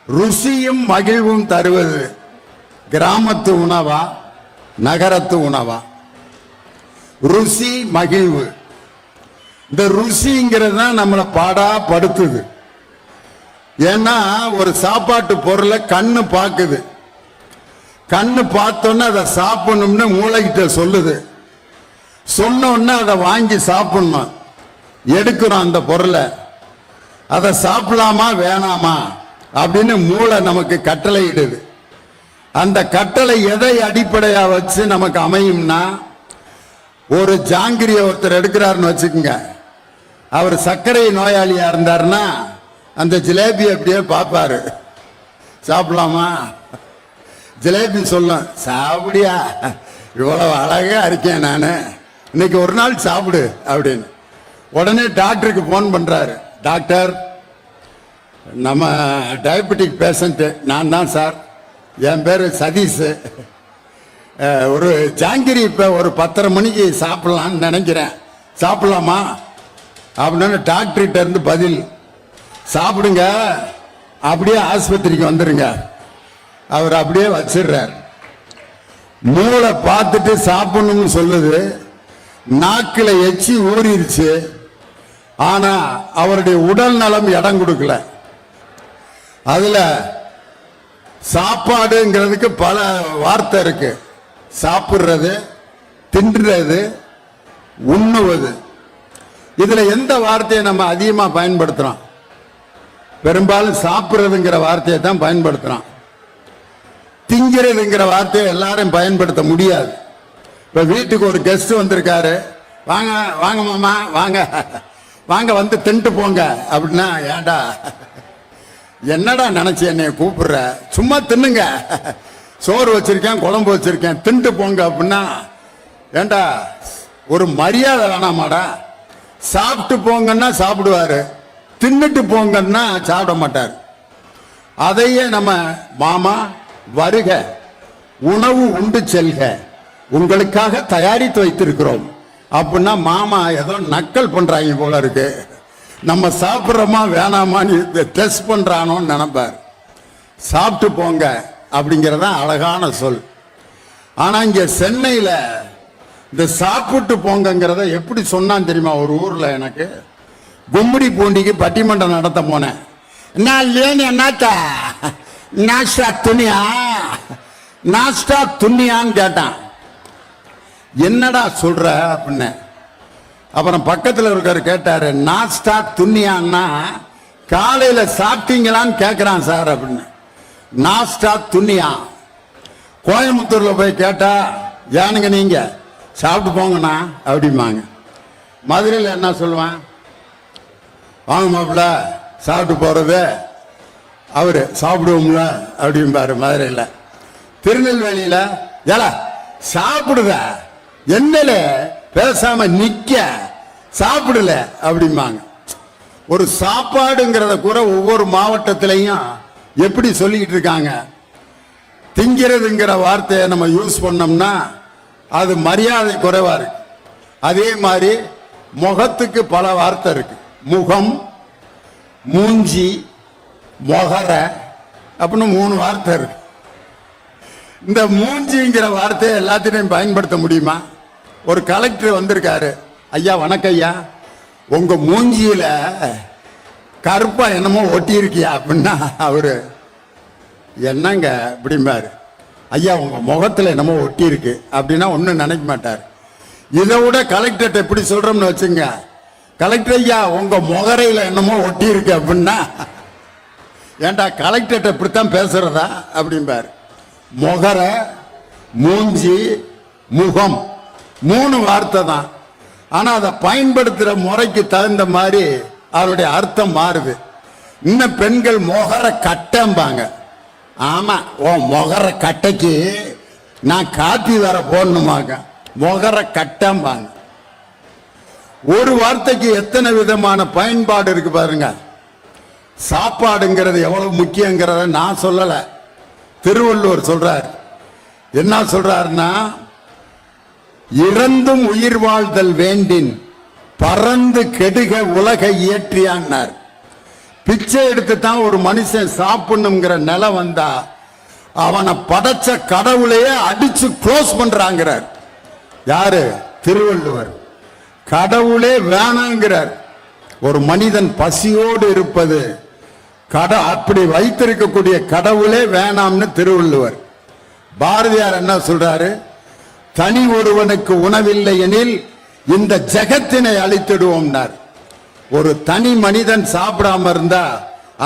ருசியும் மகிழ்வும் தருவது கிராமத்து உணவா நகரத்து உணவா? ருசி மகிழ்வு. இந்த ருசிங்கிறது தான் நம்மளை பாடா படுத்துது. ஏன்னா ஒரு சாப்பாட்டு பொருளை கண்ணு பார்க்குது, கண்ணு பார்த்தோன்னா அதை சாப்பிடணும்னு மூளைகிட்ட சொல்லுது, சொன்னோன்னா அதை வாங்கி சாப்பிடணும். எடுக்கிறோம் அந்த பொருளை, அதை சாப்பிடலாமா வேணாமா அப்படின்னு மூளை நமக்கு கட்டளை இடுது. அந்த கட்டளை எதை அடிப்படையா வச்சு நமக்கு அமையும்னா, ஒரு ஜாங்கிரிய ஒருத்தர் எடுக்கிறாருன்னு வச்சுக்கோங்க, அவர் சர்க்கரை நோயாளியா இருந்தாருன்னா அந்த ஜிலேபி அப்படியே பார்ப்பாரு, சாப்பிடலாமா? ஜிலேபி சொல்லும், சாப்பிடியா, இவ்வளவு அழகா இருக்கேன் நான், இன்னைக்கு ஒரு நாள் சாப்பிடு அப்படின்னு. உடனே டாக்டருக்கு போன் பண்றாரு, டாக்டர் நம்ம டயபெட்டிக் பேஷண்ட் நான் தான் சார், என் பேர் சதீஷ், ஒரு ஜாங்கிரி இப்போ ஒரு 10:30 மணிக்கு சாப்பிடலான்னு நினைக்கிறேன், சாப்பிடலாமா அப்படின்னு டாக்டர்கிட்ட இருந்து பதில், சாப்பிடுங்க அப்படியே ஆஸ்பத்திரிக்கு வந்துடுங்க. அவர் அப்படியே வச்சிடுறார். மூளை பார்த்துட்டு சாப்பிடணும்னு சொல்லுது, நாக்கில் எச்சி ஊறிடுச்சு, ஆனா அவருடைய உடல் நலம் இடம் கொடுக்கல. அதுல சாப்பாடுங்கிறதுக்கு பல வார்த்தை இருக்கு, சாப்பிடுறது, தின்றது, உண்ணுவது. இதுல எந்த வார்த்தையை நம்ம அதிகமா பயன்படுத்துறோம்? பெரும்பாலும் சாப்பிடுறதுங்கிற வார்த்தையை தான் பயன்படுத்துறோம். திங்கிறதுங்கிற வார்த்தையை எல்லாரும் பயன்படுத்த முடியாது. இப்ப வீட்டுக்கு ஒரு கெஸ்ட் வந்திருக்காரு, வாங்க வாங்க மாமா வாங்க வாங்க வந்து தின்ட்டு போங்க அப்படின்னா, ஏண்டா என்னடா நினைச்சு என்னைய கூப்பிடுற, சும்மா தின்னுங்க, சோறு வச்சிருக்கேன் குழம்பு வச்சிருக்கேன் தின்ட்டு போங்க அப்படின்னா, ஏண்டா ஒரு மரியாதை வேணாமாடா? சாப்பிட்டு போங்கன்னா சாப்பிடுவாரு, தின்னுட்டு போங்கன்னா சாப்பிட மாட்டார். அதையே நம்ம மாமா வருக, உணவு உண்டு செல்க, உங்களுக்காக தயாரித்து வைத்திருக்கிறோம் அப்படின்னா மாமா ஏதோ நக்கல் பண்றாங்க போல இருக்கு, நம்ம சாப்பிட்றோமா வேணாமான்னு டெஸ்ட் பண்றானோன்னு நினைப்பார். சாப்பிட்டு போங்க அப்படிங்கிறதா அழகான சொல். ஆனா இங்க சென்னையில இந்த சாப்பிட்டு போங்கிறத எப்படி சொன்னான்னு தெரியுமா? ஒரு ஊர்ல எனக்கு கும்மிடி பூண்டிக்கு பட்டிமன்றம் நடத்த போனேன். நான் லேனி என்னத்த நாஸ்டா துணியா, நாஸ்டா துணியான்னு கேட்டான். என்னடா சொல்ற அப்படின்னு. அப்புறம் பக்கத்தில் இருக்காரு கேட்டாரு, நாஸ்டா துணியான்னா காலையில சாப்பிட்டீங்களான்னு கேட்கிறான் சார் அப்படின்னு. நாஸ்டா துணியா. கோயம்புத்தூர்ல போய் கேட்டா, ஏனுங்க நீங்க சாப்பிட்டு போங்கண்ணா அப்படிம்பாங்க. மதுரையில் என்ன சொல்லுவான், வாங்க மாப்பிள்ள சாப்பிட்டு போறது, அவரு சாப்பிடுவோம்ல அப்படிம்பாரு மதுரையில். திருநெல்வேலியில ஏல சாப்பிடுத, என்னல பேசாம நிக்க சாப்பிடல அப்படிம்பாங்க. ஒரு சாப்பாடுங்கிறத கூட ஒவ்வொரு மாவட்டத்திலையும் எப்படி சொல்லிக்கிட்டு இருக்காங்க. திங்கிறதுங்கிற வார்த்தையை நம்ம யூஸ் பண்ணோம்னா அது மரியாதை குறைவா இருக்கு. அதே மாதிரி முகத்துக்கு பல வார்த்தை இருக்கு, முகம், மூஞ்சி, மொகர அப்படின்னு 3 வார்த்தை இருக்கு. இந்த மூஞ்சிங்கிற வார்த்தையை எல்லாத்திலையும் பயன்படுத்த முடியுமா? ஒரு கலெக்டர் வந்திருக்காரு, ஐயா வணக்கம் ஐயா, உங்க மூஞ்சியில கருப்பா என்னமோ ஒட்டி இருக்கியா அப்படின்னா அவரு என்னங்க அப்படிம்பாரு. ஐயா உங்க முகத்துல என்னமோ ஒட்டி இருக்கு அப்படின்னா ஒன்னும் நினைக்க மாட்டார். இதை விட கலெக்டர் எப்படி சொல்றோம்னு வச்சுங்க, கலெக்டர் ஐயா உங்க முகரையில என்னமோ ஒட்டி இருக்கு அப்படின்னா, ஏண்டா கலெக்டர் இப்படித்தான் பேசுறதா அப்படிம்பாரு. முகர, மூஞ்சி, முகம் 3 வார்த்தை தான். ஆனா அதை பயன்படுத்துற முறைக்கு தகுந்த மாதிரி அவருடைய அர்த்தம் மாறுது. இன்னும் பெண்கள் முகர கட்டம்பாங்க. ஆமா, ஓ முகர கட்டைக்கு நான் காப்பி வர போடணுமாங்க, முகர கட்டம்பாங்க. ஒரு வார்த்தைக்கு எத்தனை விதமான பயன்பாடு இருக்கு பாருங்க. சாப்பாடுங்கிறது எவ்வளவு முக்கியங்கிறத நான் சொல்லல, திருவள்ளுவர் சொல்றார். என்ன சொல்றாருன்னா, இறந்தும் உயிர் வாழ்தல் வேண்டின் பறந்து கெடுக உலகை இயற்றியான்னார். பிச்சை எடுத்து தான் ஒரு மனுஷன் சாப்பிடணுங்கிற நிலை வந்தா அவனை படைச்ச கடவுளையே அடிச்சு க்ளோஸ் பண்றாங்கிறார். யாரு? திருவள்ளுவர். கடவுளே வேணாங்கிறார். ஒரு மனிதன் பசியோடு இருப்பது அப்படி வைத்திருக்கக்கூடிய கடவுளே வேணாம்னு திருவள்ளுவர். பாரதியார் என்ன சொல்றாரு? தனி ஒருவனுக்கு உணவில்லை எனில் இந்த ஜெகத்தினை அழித்திடுவோம்னார். ஒரு தனி மனிதன் சாப்பிடாம இருந்தா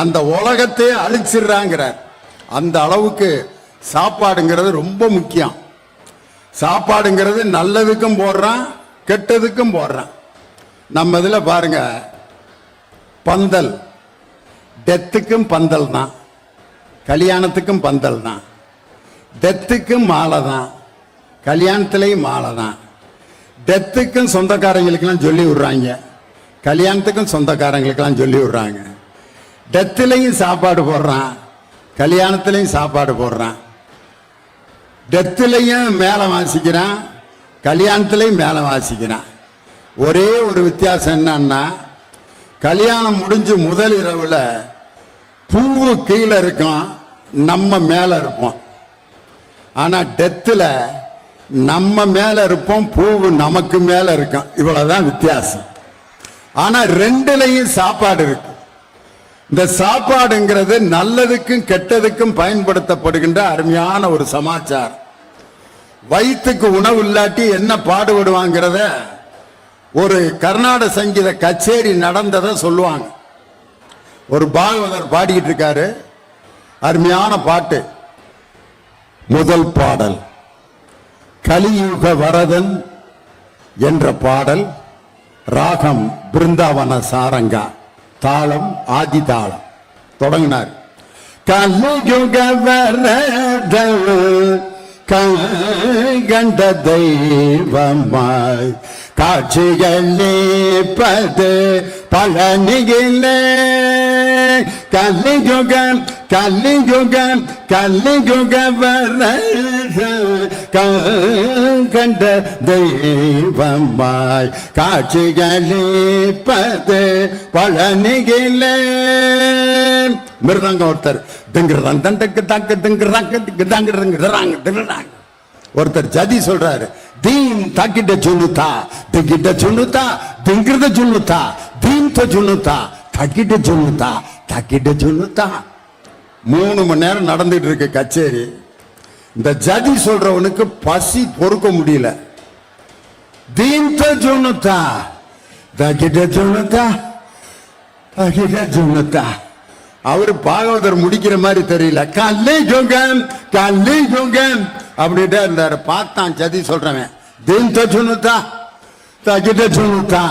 அந்த உலகத்தையே அழிச்சிடுறாங்கிறார். அந்த அளவுக்கு சாப்பாடுங்கிறது ரொம்ப முக்கியம். சாப்பாடுங்கிறது நல்லதுக்கும் போடுறான், கெட்டதுக்கும் போடுறான். நம்ம இதுல பாருங்க, பந்தல் டெத்துக்கும் பந்தல் தான், கல்யாணத்துக்கும் பந்தல் தான். டெத்துக்கும் மாலை தான், கல்யாணத்திலையும் மாலை தான். டெத்துக்கும் சொந்தக்காரங்களுக்கெல்லாம் சொல்லி விடுறாங்க, கல்யாணத்துக்கும் சொந்தக்காரங்களுக்கெல்லாம் சொல்லி விடுறாங்க. டெத்துலையும் சாப்பாடு போடுறான், கல்யாணத்திலையும் சாப்பாடு போடுறான். டெத்துலையும் மேலே வாசிக்கிறான், கல்யாணத்திலையும் மேலே வாசிக்கிறான். ஒரே ஒரு வித்தியாசம் என்னன்னா, கல்யாணம் முடிஞ்சு முதல் இரவுல பூவு கீழே இருக்கும், நம்ம மேல இருப்போம். ஆனா டெத்துல நம்ம மேல இருப்போம், பூவு நமக்கு மேல இருக்கும். இவ்வளவுதான் வித்தியாசம். ஆனா ரெண்டுலையும் சாப்பாடு இருக்கு. இந்த சாப்பாடுங்கிறது நல்லதுக்கும் கெட்டதுக்கும் பயன்படுத்தப்படுகின்ற அருமையான ஒரு சமாச்சாரம். வயிற்றுக்கு உணவு இல்லாட்டி என்ன பாடுபடுவாங்கிறத ஒரு கர்நாடக சங்கீத கச்சேரி நடந்ததை சொல்லுவாங்க. ஒரு பாகவதர் பாடிக்கிட்டு இருக்காரு, அருமையான பாட்டு. முதல் பாடல் கலியுக வரதன் என்ற பாடல், ராகம் பிருந்தாவன சாரங்கா, தாளம் ஆதி தாளம். தொடங்கினார். கலியுக வரதன் கண்ட தெய்வமாய் காட்சிகளேப்பது பழனியிலே. கலியுகம் கலியுகம் கலியுக கண்ட தெய்வமாய் காட்சிகளேப்பது பழனியிலே. மிருதங்க ஒருத்தர் ஒருத்தர் ஜதி சொல்றாரு, தீன் தாக்கிட்ட சொல்லுதா திக்கிட்ட சொல்லுதா திங்கிறத சொல்லுதா தீன் சொல்லுதா தாக்கிட்ட சொல்லுதா தாக்கிட்ட சொல்லுதா. 3 மணி நேரம் நடந்துட்டு இருக்கு கச்சேரி. இந்த ஜதி சொல்றவனுக்கு பசி பொறுக்க முடியல. தீன் சொல்லுதா தாக்கிட்ட சொல்லுதா தாக்கிட்ட சொல்லுதா. அவரு பாகவதர் முடிக்கிற மாதிரி தெரியல. கலியுகம் கலியுகம் அப்படின்ட்டு இருந்தாரு. பார்த்தான் ஜதி சொல்றவன், தீன் சொல்லுதா தாக்கிட்ட சொல்லுதா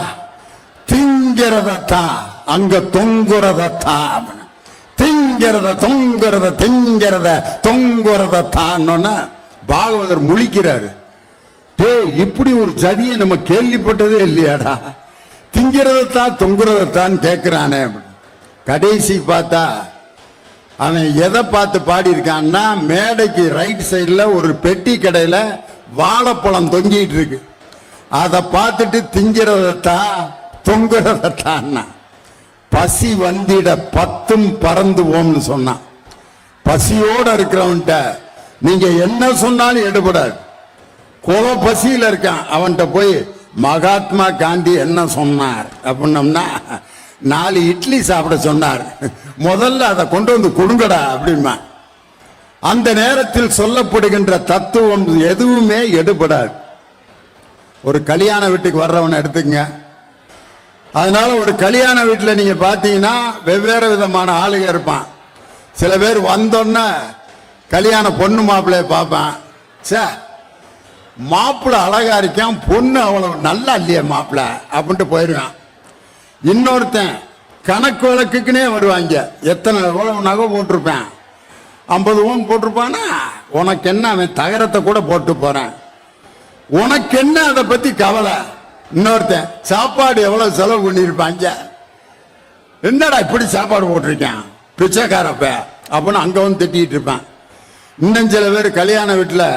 திங்கிறதா அங்க தொங்குறதா, திங்கிறத தொங்குறத திங்கிறத தொங்குறதான் பாகவதர் முழிக்கிறாரு. இப்படி ஒரு ஜதியை நம்ம கேள்விப்பட்டதே இல்லையாடா, திங்கிறதான் தொங்குறதான் கேட்கிறானே. கடைசி பார்த்தா அவன் எதை பார்த்து பாடி இருக்கான்னா, மேடைக்கு ரைட் சைடில் ஒரு பெட்டி கடையில் வாழைப்பழம் தொங்கிட்டு இருக்கு. அதை பார்த்துட்டு திங்கிறதா தொங்குறதான். பசி வந்திட 10 பறந்து போம்னு சொன்னான். பசியோட இருக்கிறவன்ட்ட நீங்க என்ன சொன்னாலும் எடுபடாது. கோவ பசியில இருக்கான், அவன்கிட்ட போய் மகாத்மா காந்தி என்ன சொன்னார் அப்படின்னம்னா, 4 இட்லி சாப்பிட சொன்னார், முதல்ல அதை கொண்டு வந்து கொடுங்கடா அப்படிமா. அந்த நேரத்தில் சொல்லப்படுகின்ற தத்துவம் எதுவுமே எடுபடாது. ஒரு கல்யாண வீட்டுக்கு வர்றவனை எடுத்துங்க. அதனால ஒரு கல்யாண வீட்டில் நீங்க பாத்தீங்கன்னா வெவ்வேறு விதமான ஆளுங்க இருப்பான். சில பேர் வந்தோன்னா கல்யாண பொண்ணு மாப்பிள்ளைய பார்ப்பான், சே மாப்பிள்ளை அழகா இருக்கான், பொண்ணு அவ்வளவு நல்லா இல்லையா மாப்பிள்ளை அப்படின்ட்டு போயிடுவான். இன்னொருத்தன் கணக்கு வழக்குக்குன்னே வருவாங்க. எத்தனை எவ்வளவு நகை போட்டிருப்பேன், 50 பவுன் போட்டிருப்பானா, உனக்கு என்ன அவன் தகரத்தை கூட போட்டு போறேன், உனக்கு என்ன அதை பத்தி கவலை. இன்னொருத்தன் சாப்பாடு எவ்வளவு செலவு பண்ணிருப்பாங்க, என்னடா இப்படி சாப்பாடு போட்டிருக்கேன் பிச்சைக்காரப்ப அப்படின்னு அங்க வந்து திட்டிட்டு இருப்பான். இன்னும் சில பேர் கல்யாண வீட்டில்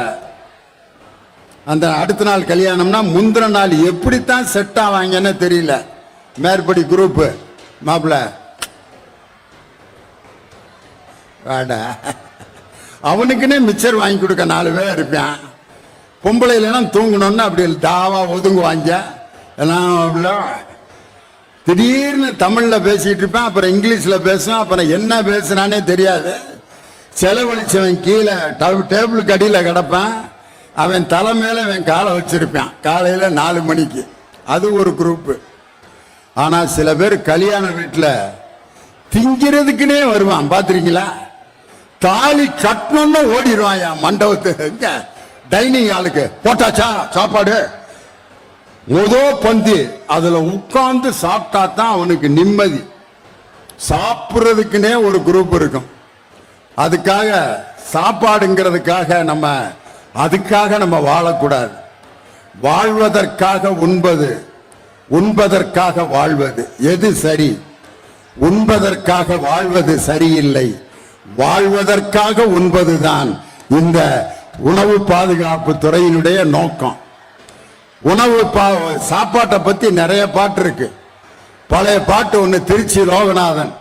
அந்த அடுத்த நாள் கல்யாணம்னா முந்தின நாள் எப்படித்தான் செட் ஆவாங்கன்னு தெரியல. மேற்படி குரூப் மாப்பிள்ள வாடா. அவனுக்குன்னே மிச்சர் வாங்கி கொடுக்க 4 பேர் இருப்பான். பொம்பளைலாம் தூங்கணும்னு அப்படி தாவா ஒதுங்குவாங்க எல்லாம். திடீர்னு தமிழ்ல பேசிட்டு இருப்பேன், அப்புறம் இங்கிலீஷ்ல பேசுவேன், அப்புறம் என்ன பேசுனானே தெரியாது. செலவழிச்சவன் கீழே டேபிளுக்கு அடியில் கிடப்பான், அவன் தலை மேல அவன் காலை வச்சிருப்பான் காலையில 4 மணிக்கு. அது ஒரு குரூப். ஆனா சில பேர் கல்யாண வீட்டில் திங்கிறதுக்குன்னே வருவான், பாத்திருக்கீங்களா? தாலி கட்டணும்னு ஓடிடுவான் மண்டபத்துக்கு. டைனிங் ஹாலுக்கு போட்டாச்சா சாப்பாடு, பந்தி அதுல உட்கார்ந்து சாப்பிட்டா தான் அவனுக்கு நிம்மதி. சாப்பிட்றதுக்குன்னே ஒரு குரூப் இருக்கும். அதுக்காக சாப்பாடுங்கிறதுக்காக அதுக்காக நம்ம வாழக்கூடாது. வாழ்வதற்காக உண்பது, உண்பதற்காக வாழ்வது எது சரி? உண்பதற்காக வாழ்வது சரியில்லை, வாழ்வதற்காக உண்பதுதான் இந்த உணவு பாதுகாப்பு துறையினுடைய நோக்கம். உணவு சாப்பாட்டை பத்தி நிறைய பாட்டு இருக்கு. பழைய பாட்டு ஒண்ணு திருச்சி லோகநாதன்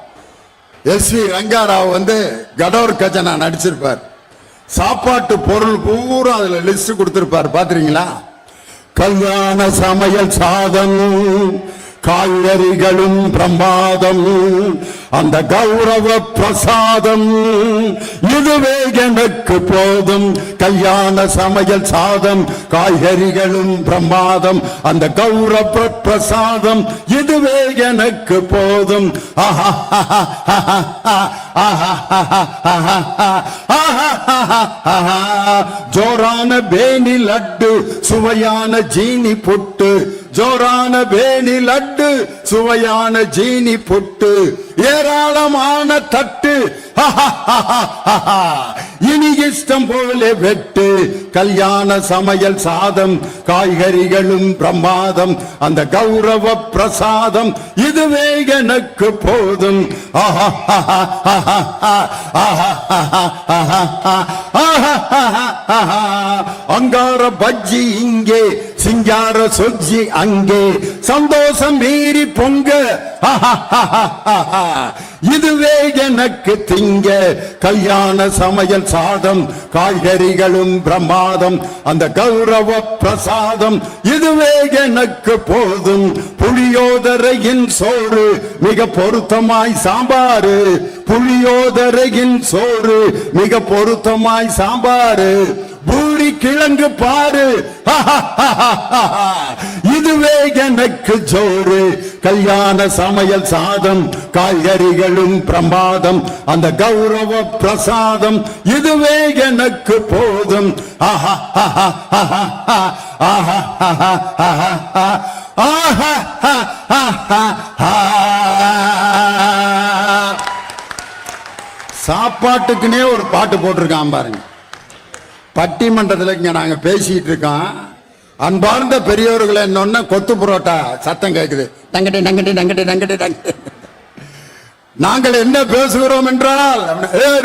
SV ரங்காராவ் கடோர் கஜனா நடிச்சிருப்பார். சாப்பாட்டு பொருள் பூரா அதுல லிஸ்ட் கொடுத்திருப்பார், பாத்துறீங்களா? கல்யாண சமையல் சாதம், காய்கறிகளும் பிரமாதம், அந்த கௌரவ பிரசாதம் இதுவே எனக்கு போதும். கல்யாண சமையல் சாதம், காய்கறிகளும் பிரமாதம், அந்த கௌரவ பிரசாதம் இதுவே எனக்கு போதும். ஜோரான பேணி லட்டு, சுவையான ஜீனி புட்டு, ஜோரான பேணி லட்டு, சுவையான ஜீனி புட்டு, ஏராளமான தட்டு, இனி இஷ்டம் போல வெட்டு. கல்யாண சமையல் சாதம், காய்கறிகளும் பிரமாதம், அந்த கௌரவ பிரசாதம் இதுவே எனக்கு போதும். அங்கார பஜ்ஜி இங்கே, சிங்கார சொஜ்ஜி அங்கே, சந்தோஷம் மீறி பொங்க இதுவே எனக்கு திங்க. கல்யாண சமையல் சாதம், காய்கறிகளும் பிரமாதம், அந்த கௌரவ பிரசாதம் இதுவே எனக்கு போதும். புளியோதரையின் சோறு மிக பொருத்தமாய் சாம்பாரு, புளியோதரையின் சோறு மிக பொருத்தமாய் சாம்பாரு, பூரி கிழங்கு பாரு இதுவே எனக்கு ஜோறு. கல்யாண சமையல் சாதம், காய்கறிகளும் பிரமாதம், அந்த கௌரவ பிரசாதம் இதுவே எனக்கு போதும். சாப்பாட்டுக்குன்னே ஒரு பாட்டு போட்டிருக்கான் பாருங்க. பட்டிமன்றத்தில் இங்க நாங்க பேசிட்டு இருக்கோம். அன்பார்ந்த பெரியவர்களை என்னொன்ன கொத்து புரோட்டா சத்தம் கேட்குது, டங்கடி டங்கடி டங்கடி டங்கடி டங்கடி. நாங்கள் என்ன பேசுகிறோம் என்றால்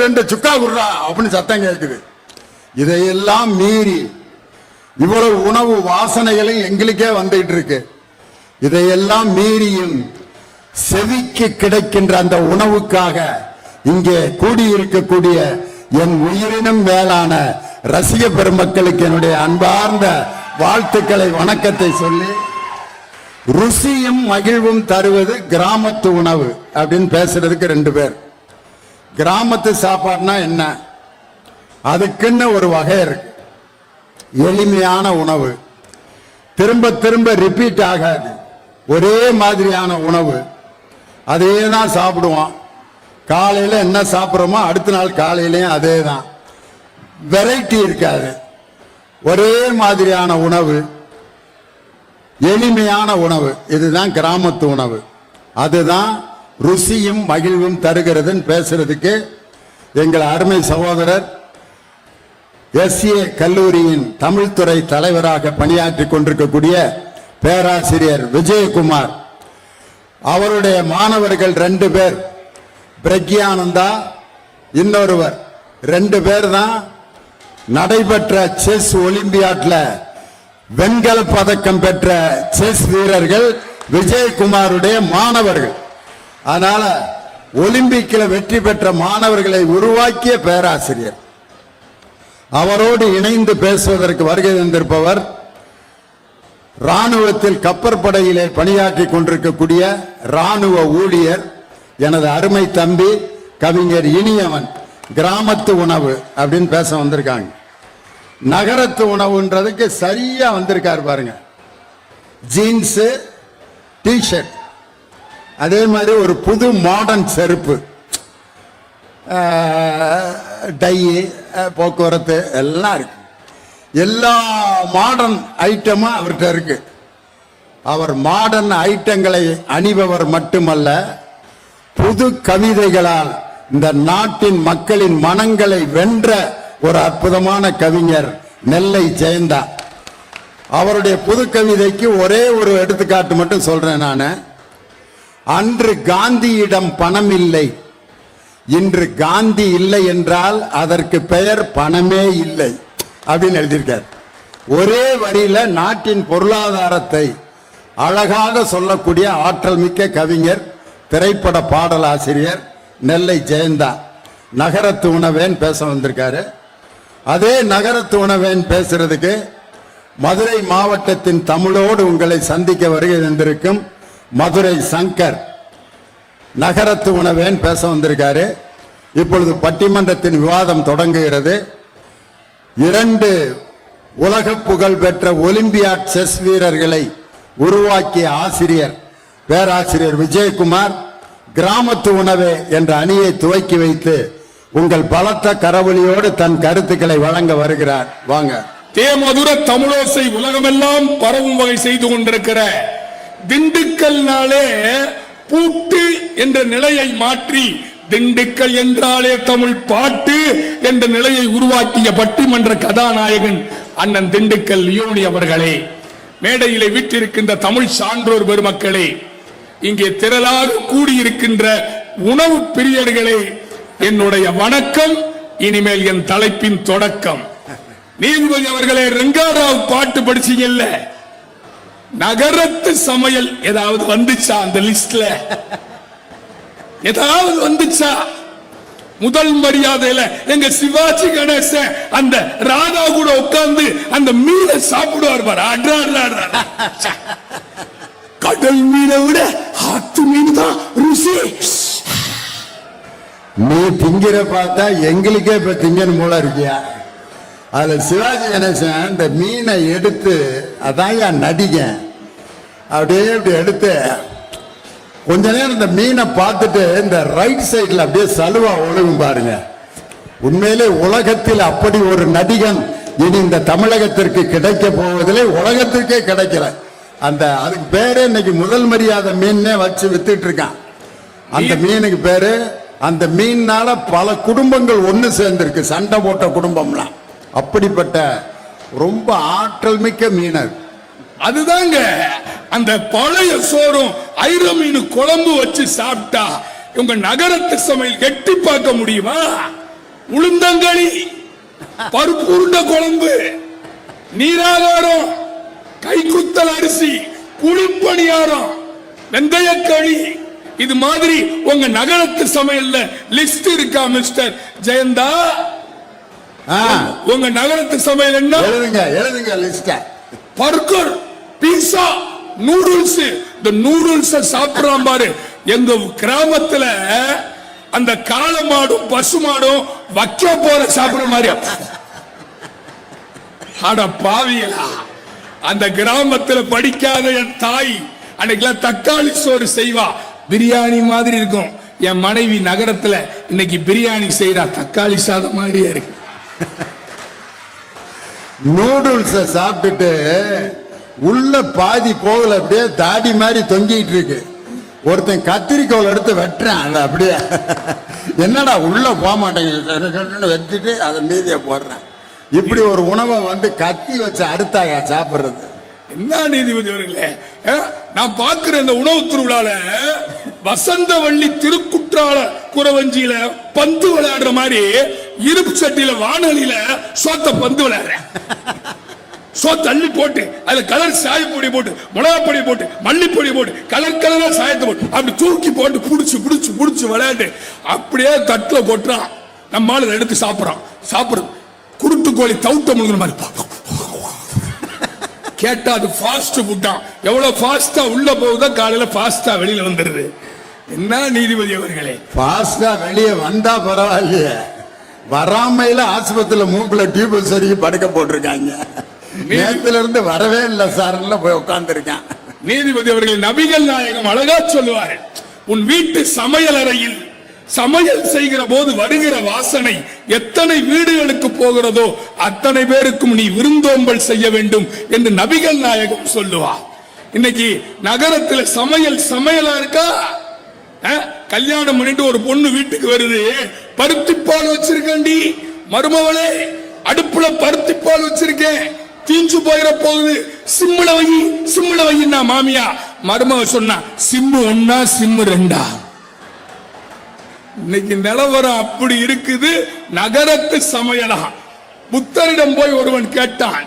2 சுக்கா குர்ரா அப்படின்னு சத்தம் கேட்குது. இதையெல்லாம் மீறி இவ்வளவு உணவு வாசனைகளை எங்களுக்கே வந்துட்டு இருக்கு. இதையெல்லாம் மீறியும் செவிக்கு கிடைக்கின்ற அந்த உணவுக்காக இங்கே கூடியிருக்கக்கூடிய என் உயிரினும் மேலான ரசிக பெருமக்களுக்கு என்னுடைய அன்பார்ந்த வாழ்த்துக்களை, வணக்கத்தை சொல்லி, ருசியும் மகிழ்வும் தருவது கிராமத்து உணவு அப்படின்னு பேசுறதுக்கு 2 பேர். கிராமத்து சாப்பாடுனா என்ன? அதுக்குன்னு ஒரு வகை இருக்கு. எளிமையான உணவு, திரும்ப திரும்ப ரிப்பீட் ஆகாது, ஒரே மாதிரியான உணவு, அதே தான் சாப்பிடுவோம். காலையில என்ன சாப்பிட்றோமோ அடுத்த நாள் காலையிலையும் அதே தான், வெரைட்டி இருக்காது. ஒரே மாதிரியான உணவு, எளிமையான உணவு, இதுதான் கிராமத்து உணவு. அதுதான் ருசியும் மகிழ்வும் தருகிறதுன்னு பேசுறதுக்கு எங்கள் அருமை சகோதரர் SA கல்லூரியின் தமிழ்துறை தலைவராக பணியாற்றி கொண்டிருக்கக்கூடிய பேராசிரியர் விஜயகுமார் அவருடைய மாணவர்கள் 2 பேர், பிரக்யானந்தா இன்னொருவர், 2 பேர் தான் நடைபெற்ற செஸ் ஒலிம்பியாட்ல வெண்கல பதக்கம் பெற்ற செஸ் வீரர்கள் விஜயகுமாருடைய மாணவர்கள். அதனால ஒலிம்பிக்கில் வெற்றி பெற்ற மாணவர்களை உருவாக்கிய பேராசிரியர். அவரோடு இணைந்து பேசுவதற்கு வருகை தந்திருப்பவர் ராணுவத்தில் கப்பற்படையிலே பணியாற்றி கொண்டிருக்கக்கூடிய ராணுவ ஊழியர் எனது அருமை தம்பி கவிஞர் இனியவன். கிராமத்து உணவு அப்படின்னு பேச வந்திருக்காங்க. நகரத்து உணவுன்றதுக்கு சரியா வந்திருக்காரு பாருங்க. ஜீன்ஸ் டிஷர்ட், அதே மாதிரி ஒரு புது மாடர்ன் செருப்பு, டை, போக்குவரத்து எல்லாம் இருக்கு. எல்லா மாடர்ன் ஐட்டமும் அவர்கிட்ட இருக்கு. அவர் மாடர்ன் ஐட்டங்களை அணிபவர் மட்டுமல்ல, புது கவிதைகளால் இந்த நாட்டின் மக்களின் மனங்களை வென்ற ஒரு அற்புதமான கவிஞர் நெல்லை ஜெயந்தா. அவருடைய புது கவிதைக்கு ஒரே ஒரு எடுத்துக்காட்டு மட்டும் சொல்றேன் நான். அன்று காந்தியிடம் பணம் இல்லை, இன்று காந்தி இல்லை என்றால் அதற்கு பெயர் பணமே இல்லை அப்படின்னு எழுதியிருக்கார். ஒரே வரியில நாட்டின் பொருளாதாரத்தை அழகாக சொல்லக்கூடிய ஆற்றல் மிக்க கவிஞர், திரைப்பட பாடலாசிரியர் நெல்லை ஜெயந்தா. நகரத்து உணவேன் பேச வந்திருக்காரு. அதே நகரத்து உணவேன் பேசுறதுக்கு மதுரை மாவட்டத்தின் தமிழோடு உங்களை சந்திக்க வருகை தந்திருக்கும் மதுரை சங்கர் நகரத்து உணவேன் பேச வந்திருக்காரு. இப்பொழுது பட்டிமன்றத்தின் விவாதம் தொடங்குகிறது. 2 உலக புகழ் பெற்ற ஒலிம்பியாட் செஸ் வீரர்களை உருவாக்கிய ஆசிரியர் பேராசிரியர் விஜயகுமார் கிராமத்து உணவே என்ற அணியை துவக்கி வைத்து உங்கள் பலத்த கரவொலியோடு தன் கருத்துக்களை வழங்க வருகிறார். வாங்க. தேமதுர தமிழோசை உலகமெல்லாம் பரவும் வகை செய்து கொண்டிருக்கிற திண்டுக்கல் நாளே பூட்டு என்ற நிலையை மாற்றி திண்டுக்கல் என்றாலே தமிழ் பாட்டு என்ற நிலையை உருவாக்கிய பட்டிமன்ற கதாநாயகன் அண்ணன் திண்டுக்கல் லியோனி அவர்களே, மேடையிலே வீற்றிருக்கின்ற தமிழ் சான்றோர் பெருமக்களே, இங்கே திரளாக கூடியிருக்கின்ற உணவு பிரியர்களே, என்னுடைய வணக்கம். இனிமேல் என் தலைப்பின் தொடக்கம். நீதிபதி அவர்களே, ரெங்காராவ் பாட்டு படிச்சீங்கல்ல, நகரத்து சமையல் ஏதாவது வந்துச்சா? அந்த லிஸ்ட்ல ஏதாவது வந்துச்சா? முதல் மரியாதையில எங்க சிவாஜி கணேசன் அந்த ராதா கூட உட்கார்ந்து அந்த மீனை சாப்பிடுவார் பாரு. கடல் மீனை விட ஆத்து மீன் தான் ருசி. நீ திங்கிற பார்த்தா எங்களுக்கே இப்ப திங்கன்னு போல இருக்கியா? அதுல சிவாஜி கணேசன் இந்த மீனை எடுத்து, அதான் நடிக அப்படியே இப்படி எடுத்து கொஞ்ச நேரம் இந்த மீனை பார்த்துட்டு இந்த ரைட் சைட்ல அப்படியே சலுவா ஒழுகும் பாருங்க. உண்மையிலே உலகத்தில் அப்படி ஒரு நடிகன் இனி இந்த தமிழகத்திற்கு கிடைக்க போவதில்லை, உலகத்திற்கே கிடைக்கல. அந்த அதுக்கு பேரு இன்னைக்கு முதல் மரியாதை மீன்னே வச்சு வித்துட்டு இருக்கான். அந்த மீனுக்கு பேரு, அந்த மீன்னால பல குடும்பங்கள் ஒண்ணு சேர்ந்திருக்கு, சண்டை போட்ட குடும்பம்லாம். அப்படிப்பட்ட ரொம்ப ஆற்றல் மிக்க மீனர். அதுதாங்க அந்த பழைய சோறும் ஐர மீன் குழம்பு வச்சு சாப்பிட்டா உங்க நகரத்து சமையல் எட்டி பார்க்க முடியுமா? உளுந்தங்களி, பருப்பு உருண்டை குழம்பு, நீராகாரம், கைக்குத்தல் அரிசி, குளிப்பணியாரம், வெந்தயக்களி, இது மாதிரி உங்க நகரத்து சமையல்ல லிஸ்ட் இருக்கா மிஸ்டர் ஜெயந்தா? உங்க நகரத்து சமையல் என்ன? எழுதுங்க லிஸ்ட். பர்கர், பீஸா, நூடுல்ஸ். இந்த நூடுல்ஸ் சாப்பிடுறான் பாரு. எங்க கிராமத்துல அந்த காளை மாடும் பசு மாடும் வைக்க போற சாப்பிடுற மாதிரி. அட பாவியலா, அந்த கிராமத்துல படிக்காத என் தாய் அன்னைக்கெல்லாம் தக்காளி சோறு செய்வா, பிரியாணி மாதிரி இருக்கும். என் மனைவி நகரத்துல இன்னைக்கு பிரியாணி செய்யறா, தக்காளி சாதம் மாதிரியே இருக்கு. நூடுல்ஸ் சாப்பிட்டுட்டு உள்ள பாதி போகல, அப்படியே தாடி மாதிரி தொங்கிட்டு இருக்கு. ஒருத்தன் கத்திரிக்கோள் எடுத்து வெட்டுறான், அப்படியே என்னடா உள்ள போக மாட்டேங்குது வெட்டிட்டு அதை மீதிய போடுறேன். இப்படி ஒரு உணவை வந்து கத்தி வச்சு அறுத்தாயா சாப்பிடுறது? என்ன நீதிபதி அவர்களே, நான் பார்க்கிற இந்த உணவு திருவிழால வசந்தவள்ளி திருக்குற்றால குறவஞ்சியில பந்து விளையாடுற மாதிரி இருப்பு சட்டியில வானொலியில சோத்த பந்து விளையாடுறேன். தள்ளி போட்டு அதுல கலர் சாயப்பொடி போட்டு மிளகா பொடி போட்டு மல்லிப்பொடி போட்டு கலர் கலரா சாயத்தை போட்டு அப்படி தூக்கி போட்டு புடிச்சு விளையாண்டு அப்படியே தட்டுல கொட்டுறான். நம்மால எடுத்து சாப்பிடுறது குருட்டு கோழி தவுட்ட முழுங்கிற மாதிரி கேட்டா அது ஃபாஸ்ட் ஃபுட்டா. எவ்வளவு ஃபாஸ்டா உள்ள போகுதோ காலையில ஃபாஸ்டா வெளியில வந்துருது. என்ன நீதிபதி அவர்களே, ஃபாஸ்டா வெளியே வந்தா பரவாயில்ல, வராமையில ஆஸ்பத்திரியில மூக்குல டியூப் சரி படுக்க போட்டிருக்காங்க. நேரத்துல இருந்து வரவே இல்லை சார்ல போய் உட்கார்ந்து இருக்கான். நீதிபதி அவர்கள் நபிகள் நாயகம் அழகா சொல்லுவார், உன் வீட்டு சமையல் அறையில் சமையல் செய்கிற போது வருகிற வாசனை எத்தனை வீடுகளுக்கு போகிறதோ அத்தனை பேருக்கும் நீ விருந்தோம்பல் செய்ய வேண்டும் என்று நபிகள் நாயகம் சொல்லுவார். இன்னைக்கு நகரத்தில் சமையலா இருக்கா? கல்யாணம் பண்ணிட்டு ஒரு பொண்ணு வீட்டுக்கு வருது, பருத்திப்பால் வச்சிருக்கேன்டி மருமவளே, அடுப்புல பருத்திப்பால் வச்சிருக்கேன், தீஞ்சு போயிட போகுது, சிம்முல வையின்னா மாமியா. மருமக சொன்னா சிம்மு 1 சிம்மு 2. இன்னைக்கு நிலவரம் அப்படி இருக்குது. நகரத்து சமையலா. புத்தரிடம் போய் ஒருவன் கேட்டான்,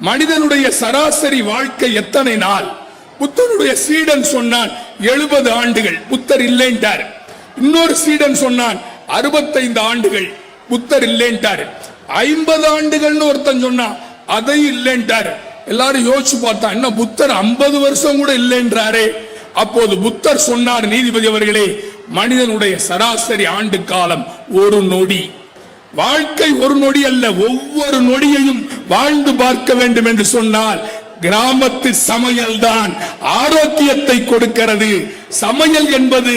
மனிதனுடைய சராசரி வாழ்க்கை எத்தனை நாள்? புத்தருடைய சீடன் சொன்னான் 70 ஆண்டுகள். புத்தர் இல்லைன்றார். இன்னொரு சீடன் சொன்னான் 65 ஆண்டுகள். புத்தர் இல்லைன்றார். 50 ஆண்டுகள்னு ஒருத்தன் சொன்னான், அதையும் இல்லைன்றார். எல்லாரும் யோசிச்சு பார்த்தா, என்ன புத்தர் 50 வருஷம் கூட இல்லைன்றாரே. அப்போது புத்தர் சொன்னார், நீதிபதி அவர்களே, மனிதனுடைய சராசரி ஆண்டு காலம் 1 நொடி. வாழ்க்கை 1 நொடி அல்ல, ஒவ்வொரு நொடியையும் வாழ்ந்து பார்க்க வேண்டும் என்று சொன்னால் கிராமத்து சமையல் தான் ஆரோக்கியத்தை கொடுக்கிறது. சமையல் என்பது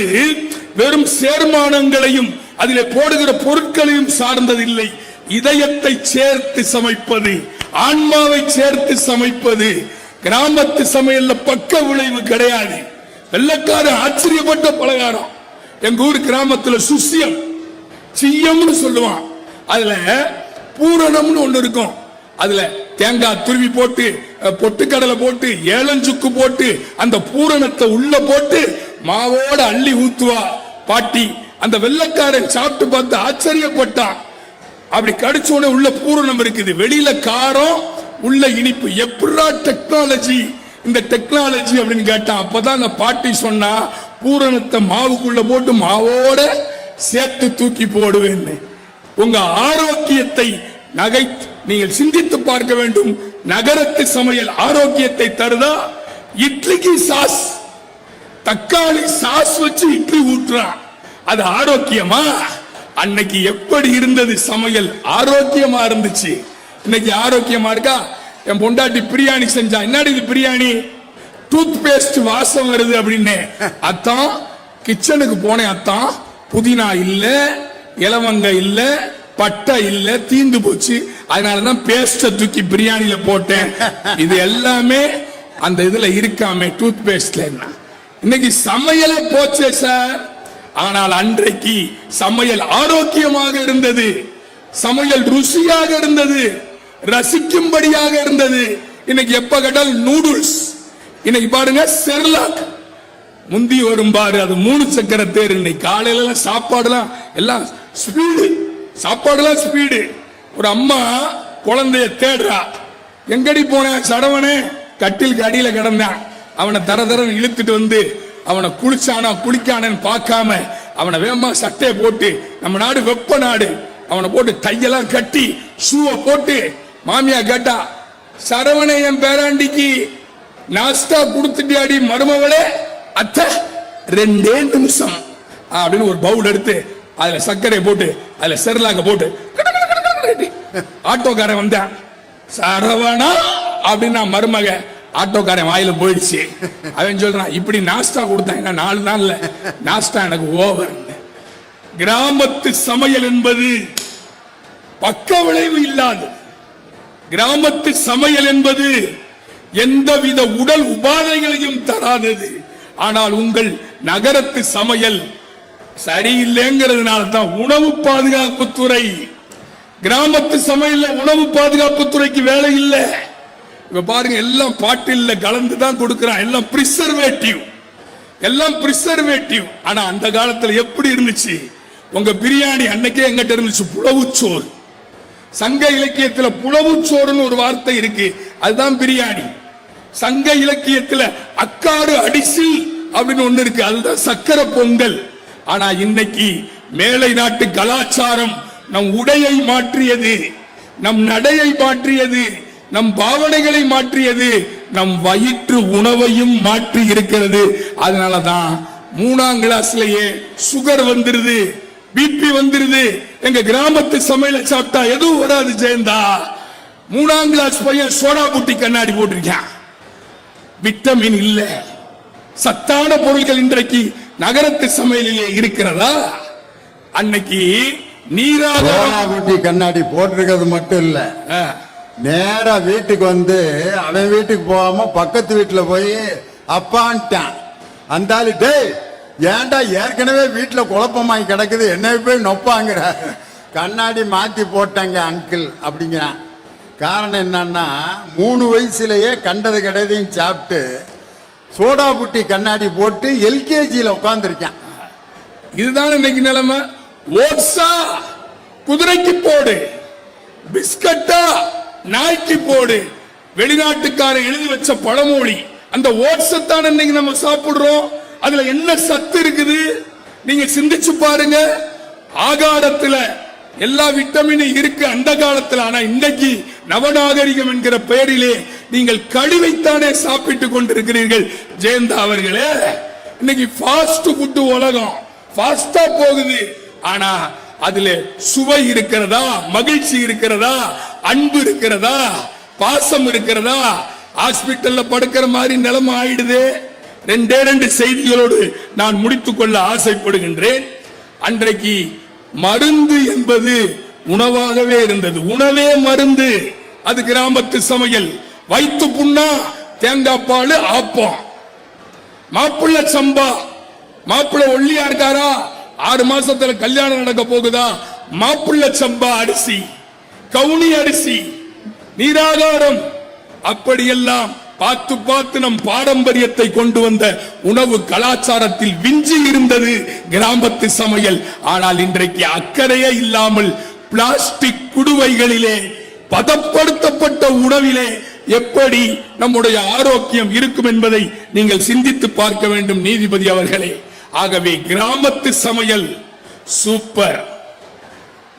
வெறும் சேர்மானங்களையும் அதிலே போடுகிற பொருட்களையும் சார்ந்ததில்லை. இதயத்தை சேர்த்து சமைப்பது, ஆன்மாவை சேர்த்து சமைப்பது. கிராமத்து சமையல்ல பக்க விளைவு கிடையாது. வெள்ளக்காரன் ஆச்சரியப்பட்ட பலகாரம். எங்க ஊர் கிராமத்துல சியம்னு சொல்லுவான். அதுல பூரணம்னு ஒண்ணு இருக்கும். அதுல தேங்காய் துருவி போட்டு, பொட்டுக்கடலை போட்டு, ஏலஞ்சுக்கு போட்டு, அந்த பூரணத்தை உள்ள போட்டு மாவோட அள்ளி ஊத்துவா பாட்டி. அந்த வெள்ளக்காரன் சாப்பிட்டு பார்த்து ஆச்சரியப்பட்டான். அப்படி கடிச்ச உடனே உள்ள பூரணம் இருக்குது, வெளியில காரம், உள்ள இனிப்பு. எப்படா டெக்னாலஜி, இந்த டெக்னாலஜி அப்படின்னு கேட்டான். அப்பதான் அந்த பாட்டி சொன்னா, பூரணத்தை மாவுக்குள்ள போட்டு மாவோட சேர்த்து தூக்கி போடுவேன். உங்க ஆரோக்கியத்தை நீங்கள் சிந்தித்து பார்க்க வேண்டும். நகரத்து சமையல் ஆரோக்கியத்தை தருதா? இட்லிக்கு சாஸ், தக்காளி சாஸ் வச்சு இட்லி ஊற்றுறான், அது ஆரோக்கியமா? அன்னைக்கு எப்படி இருந்தது சமையல்? ஆரோக்கியமா இருந்துச்சு. இன்னைக்கு ஆரோக்கியமா இருக்கா? என் பொண்டாட்டி பிரியாணி செஞ்சா, என்னடி இது பிரியாணி, டூத் பேஸ்ட் வாசம் வருது அப்படின்னு. அத்தான் கிச்சனுக்கு போனேன், அத்தான் புதினா இல்ல, இலவங்க இல்ல, பட்டை இல்ல, தீந்து போச்சு, அதனாலதான் பேஸ்ட தூக்கி பிரியாணியில போட்டேன். இது எல்லாமே அந்த இதுல இருக்காமே டூத் பேஸ்ட்ல. இன்னைக்கு சமையலே போச்சே சார். ஆனால் அன்றைக்கு சமையல் ஆரோக்கியமாக இருந்தது, சமையல் ருசியாக இருந்தது, ரசிக்கும்படியாக இருந்தது. இன்னைக்கு எப்ப கேட்டாலும் நூடுல்ஸ். இன்னைக்கு பாருங்க செர்லாக் முந்தி வரும் பாரு, அது 3 சக்கர தேர். இன்னைக்கு காலையில சாப்பாடுலாம் எல்லாம் ஸ்பீடு, சாப்பாடுலாம் ஸ்பீடு. ஒரு அம்மா குழந்தைய தேடுறா, எங்கடி போன சடவனே? கட்டிலுக்கு அடியில கிடந்தான். அவனை தர இழுத்துட்டு வந்து அவனை குளிச்சானா குளிக்கானு பார்க்காம அவனை வேகமா சட்டையை போட்டு, நம்ம நாடு வெப்ப நாடு, அவனை போட்டு கையெல்லாம் கட்டி ஷூவை போட்டு, மாமியா கேட்டா, சரவணே என் பேராண்டிக்கு நாஸ்டா கொடுத்துட்டியாடி மருமவளே? அத்த 2 நிமிஷம் அப்படின்னு ஒரு பவுல் எடுத்து அதுல சர்க்கரை போட்டு அதுல செர்லாக்க போட்டு ஆட்டோக்காரன் வந்தான். சரவணா அப்படின்னா மருமக. ஆட்டோக்காரன் வாயில போயிடுச்சு. அவன் சொல்றான், இப்படி நாஸ்டா கொடுத்தாங்க 4 நாள்ல நாஸ்டா எனக்கு ஓவர். கிராமத்து சமையல் என்பது பக்க விளைவு இல்லாது. கிராமத்து சமையல் என்பது எந்தவித உடல் உபாதைகளையும் தராதது. ஆனால் உங்கள் நகரத்து சமையல் சரியில்லைங்கிறதுனால தான் உணவு பாதுகாப்புத்துறை, கிராமத்து சமையல்ல உணவு பாதுகாப்புத்துறைக்கு வேலை இல்லை. இப்ப பாருங்க, எல்லாம் பாட்டில்ல கலந்துதான் கொடுக்கிறான், எல்லாம் பிரிசர்வேட்டிவ், எல்லாம் பிரிசர்வேட்டிவ். ஆனா அந்த காலத்துல எப்படி இருந்துச்சு? உங்க பிரியாணி அன்னைக்கே எங்கிட்ட இருந்துச்சு புலவுச்சோறு. சங்க இலக்கியத்துல புலவுச்சோறுன்னு ஒரு வார்த்தை இருக்கு. அதுதான் பிரியாணி. சங்க இலக்கியத்துல அக்காடு அடிசில் அப்படின்னு ஒண்ணு இருக்கு, அதுதான் சக்கரை பொங்கல். ஆனா இன்னைக்கு மேலை நாட்டு கலாச்சாரம் நம் உடையை மாற்றியது, நம் நடையை மாற்றியது, நம் பாவனைகளை மாற்றியது, நம் வயிற்று உணவையும் மாற்றி இருக்கிறது. அதனாலதான் 3ஆம் கிளாஸ்லயே சுகர் வந்துருது, பிபி வந்துருது. எங்க கிராமத்து சமையல சாப்பிட்டா எதுவும் வராது ஜெயந்தா. 3ஆம் கிளாஸ் பையன் சோடா புட்டி கண்ணாடி போட்டிருக்கான். விட்டமின் இல்ல, சத்தான பொருட்கள் இன்றைக்கு நகரத்து சமையலிலே இருக்கிறதா? அன்னைக்கு நீராக கண்ணாடி போட்டிருக்கிறது மட்டும் இல்ல, நேரா வீட்டுக்கு வந்து அவன் வீட்டுக்கு போகாம பக்கத்து வீட்டுல போய் அப்பான்ட்டான். அந்த ஆளு, டேய் ஏன்டா ஏற்கனவே வீட்டுல குழப்பமாகி கிடக்குது, என்ன போய் நொப்பாங்கிற, கண்ணாடி மாத்தி போட்டாங்க அங்கிள் அப்படிங்கிறான். காரணம் என்னன்னா 3 வயசுலயே கண்டது கிடையதையும் சாப்பிட்டு சோடா புட்டி கண்ணாடி போட்டு எல்கேஜியில உட்கார்ந்துருக்கான். இதுதான் இன்னைக்கு நிலைமை. ஓட்ஸா குதிரைக்கு போடு, பிஸ்கட்டா நாய்க்கு போடு, வெளிநாட்டுக்காரன் எழுதி வச்ச பழமொழி. அந்த ஓட்ஸை தான் இன்னைக்கு நம்ம சாப்பிடுறோம். அதுல என்ன சத்து இருக்குது நீங்க சிந்திச்சு பாருங்க. ஆகாரத்துல எல்லா விட்டமினும் இருக்கு அந்த காலத்துல. ஆனா இன்னைக்கு நவநாகரிகம் என்கிற பெயரிலே நீங்கள் கழிவைத்தானே சாப்பிட்டு கொண்டிருக்கிறீர்கள் ஜெயந்தா அவர்களே. இன்னைக்கு ஃபாஸ்ட் ஃபுட் உலகம் ஃபாஸ்டா போகுது. ஆனா அதுல சுவை இருக்கிறதா, மகிழ்ச்சி இருக்கிறதா, அன்பு இருக்கிறதா, பாசம் இருக்கிறதா? ஹாஸ்பிட்டல்ல படுக்கிற மாதிரி நிலைமை ஆயிடுது. 2 செய்திகளோடு நான் முடித்துக் கொள்ள ஆசைப்படுகின்றேன். அன்றைக்கு மருந்து என்பது உணவாகவே இருந்தது. உணவே மருந்து. அது கிராமத்து சமையல். வயிற்று புண்ணா தேங்காய் பால் ஆப்பம். மாப்பிள்ளை சம்பா, மாப்பிள்ளை ஒல்லியா இருக்காரா, 6 மாசத்துல கல்யாணம் நடக்க போகுதா, மாப்பிள்ளை சம்பா அரிசி, கவுனி அரிசி, நீராகாரம். அப்படியெல்லாம் பார்த்து பார்த்து நம் பாரம்பரியத்தை கொண்டு வந்த உணவு கலாச்சாரத்தில் விஞ்சி இருந்தது கிராமத்து சமையல். ஆனால் இன்றைக்கு அக்கறையே இல்லாமல் பிளாஸ்டிக் குடுவைகளிலே பதப்படுத்தப்பட்ட உணவிலே எப்படி நம்முடைய ஆரோக்கியம் இருக்கும் என்பதை நீங்கள் சிந்தித்து பார்க்க வேண்டும் நீதிபதி அவர்களே. ஆகவே கிராமத்து சமையல் சூப்பர்,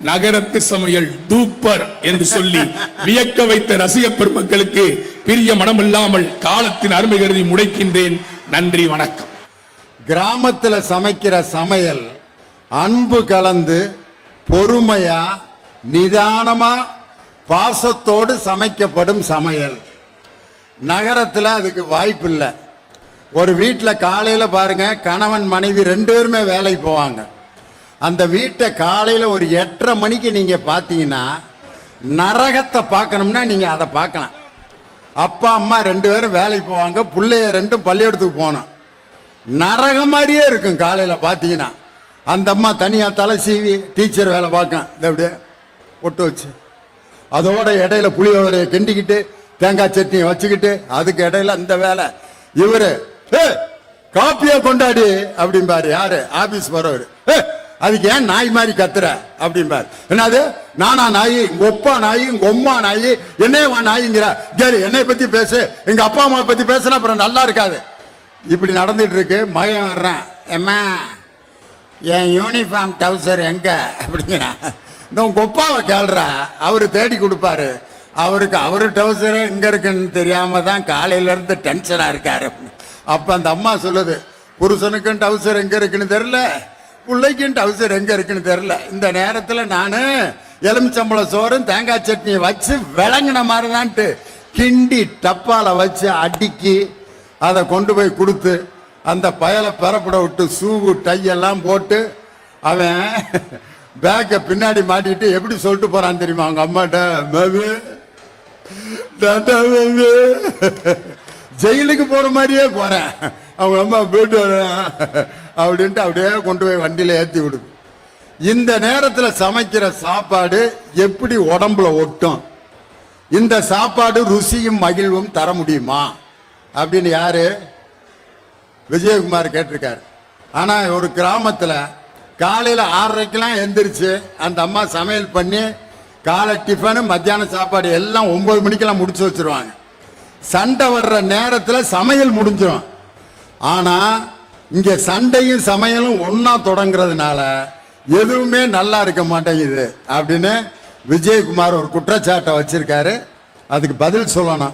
நகரத்து சமையல் டூப்பர் என்று சொல்லி வியக்க வைத்த ரசிக பெருமக்களுக்கு பிரிய மனமில்லாமல் காலத்தின் அருமை கருதி முடைக்கின்றேன். நன்றி, வணக்கம். கிராமத்துல சமைக்கிற சமையல் அன்பு கலந்து பொறுமையா நிதானமா பாசத்தோடு சமைக்கப்படும் சமையல். நகரத்துல அதுக்கு வாய்ப்பு இல்லை. ஒரு வீட்டுல காலையில பாருங்க, கணவன் மனைவி 2 பேருமே வேலைக்கு போவாங்க. அந்த வீட்டை காலையில ஒரு 8:30 மணிக்கு நீங்க பாத்தீங்கன்னா நரகத்தை பார்க்கணும்னா நீங்க அதை பார்க்கலாம். அப்பா அம்மா 2 பேரும் வேலைக்கு போவாங்க, பிள்ளைய 2 பள்ளிக்கூடத்துக்கு போனோம். நரகம் மாதிரியே இருக்கும். காலையில பாத்தீங்கன்னா அந்த அம்மா தனியா தலை சீவி டீச்சர் வேலை பார்க்க அப்படியே ஒட்டு வச்சு, அதோட இடையில புளியோதரையை கிண்டிக்கிட்டு தேங்காய் சட்னியை வச்சுக்கிட்டு, அதுக்கு இடையில அந்த வேலை. இவரு காப்பியா கொண்டாடி அப்படிம்பாரு. யாரு? ஆபீஸ் போறவரு. அதுக்கு ஏன் நாய் மாதிரி கத்துற அப்படிம்பாரு. என்னது நானா நாய், உங்க ஒப்பா நாய், உங்க ஒம்மா நாய், என்னைய நாய்ங்கிற? என்னை பத்தி பேசு, எங்க அப்பா அம்மா பத்தி பேசுனா அப்புறம் நல்லா இருக்காது. இப்படி நடந்துட்டு இருக்கு. மகன் வர்றேன், எம்மா என் யூனிஃபார்ம் டவுசர் எங்க அப்படிங்கிறான். இந்த உங்க ஒப்பாவை கேள்றா, அவரு தேடி கொடுப்பாரு. அவருக்கு அவரு டவுசர் எங்க இருக்குன்னு தெரியாம தான் காலையில இருந்து டென்ஷனா இருக்காரு. அப்ப அந்த அம்மா சொல்லுது, புருஷனுக்கும் டவுசர் எங்க இருக்குன்னு தெரியல, பிள்ளைக்கும் டவுசர் எங்க இருக்குன்னு தெரியல. இந்த நேரத்துல நானு எலுமிச்சம்பழ சோறும் தேங்காய் சட்னியை வச்சு விளங்கின மாதிரிதான்ட்டு கிண்டி டப்பால வச்சு அடுக்கி அதை கொண்டு போய் கொடுத்து அந்த பயலை பெறப்பட விட்டு சூவு டையெல்லாம் போட்டு அவன் பேக்கை பின்னாடி மாட்டிட்டு எப்படி சொல்லிட்டு போறான் தெரியுமா அவங்க அம்மாட்ட? ஜெயிலுக்கு போற மாதிரியே போறேன், அவங்க அம்மா போயிட்டு வரேன் அப்படின்ட்டு அப்படியே கொண்டு போய் வண்டியில ஏத்தி விடுது. இந்த நேரத்தில் சமைக்கிற சாப்பாடு எப்படி உடம்புல ஒட்டும்? இந்த சாப்பாடு ருசியும் மகிழ்வும் தர முடியுமா அப்படின்னு யாரு? விஜயகுமார் கேட்டிருக்காரு. ஆனா ஒரு கிராமத்துல காலையில 6:30க்கெல்லாம் எந்திரிச்சு அந்த அம்மா சமையல் பண்ணி காலை டிஃபனு மத்தியான சாப்பாடு எல்லாம் 9 மணிக்கெல்லாம் முடிச்சு வச்சிருவாங்க. சண்டை வர்ற நேரத்துல சமையல் முடிஞ்சிடும். ஆனா இங்க சண்டையும் சமையலும் ஒன்னா தொடங்குறதுனால எதுவுமே நல்லா இருக்க மாட்டேங்குது அப்படின்னு விஜயகுமார் ஒரு குற்றச்சாட்டை வச்சிருக்காரு. அதுக்கு பதில் சொல்லணும்.